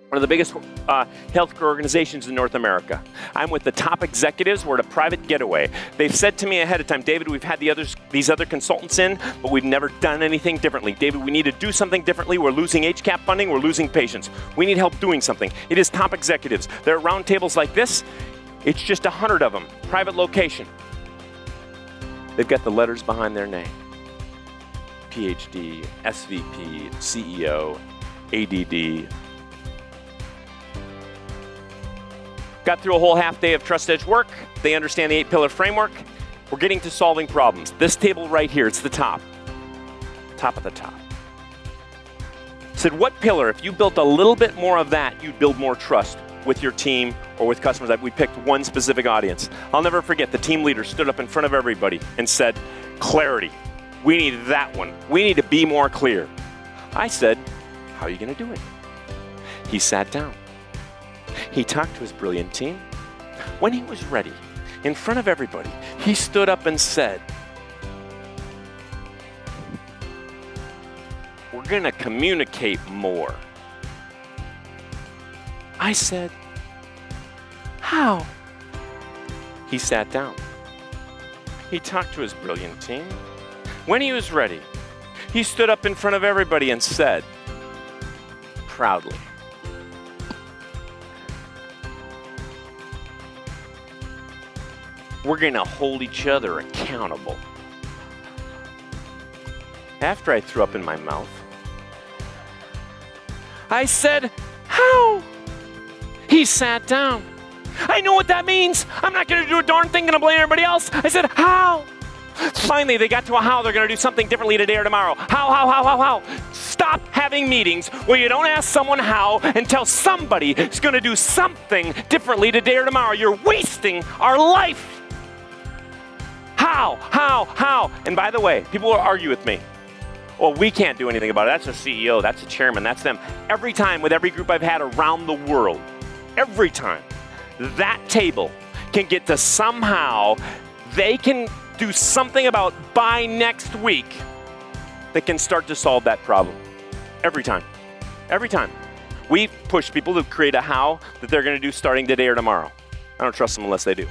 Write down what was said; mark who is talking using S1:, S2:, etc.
S1: One of the biggest healthcare organizations in North America. I'm with the top executives. We're at a private getaway. They've said to me ahead of time, David, we've had these other consultants in, but we've never done anything differently. David, we need to do something differently. We're losing HCAP funding. We're losing patients. We need help doing something. It is top executives. They're at round tables like this. It's just 100 of them. Private location. They've got the letters behind their name. PhD, SVP, CEO, ADD. Got through a whole half day of Trust Edge work. They understand the 8-pillar framework. We're getting to solving problems. This table right here, it's the top. Top of the top. Said, what pillar, if you built a little bit more of that, you'd build more trust with your team or with customers. We picked one specific audience. I'll never forget, the team leader stood up in front of everybody and said, clarity. We need that one. We need to be more clear. I said, how are you going to do it? He sat down. He talked to his brilliant team. When he was ready, in front of everybody, he stood up and said, we're going to communicate more. I said, how? He sat down. He talked to his brilliant team. When he was ready, he stood up in front of everybody and said, proudly, we're going to hold each other accountable. After I threw up in my mouth, I said, how? He sat down. I know what that means. I'm not going to do a darn thing, going to blame everybody else. I said, how? Finally, they got to a how. They're going to do something differently today or tomorrow. How? Stop having meetings where you don't ask someone how and tell somebody is going to do something differently today or tomorrow. You're wasting our life. How? And by the way, people will argue with me. Well, we can't do anything about it. That's a CEO, that's a chairman, that's them. Every time with every group I've had around the world, every time, that table can get to somehow, they can do something about by next week that can start to solve that problem. Every time. Every time. We push people to create a how that they're going to do starting today or tomorrow. I don't trust them unless they do.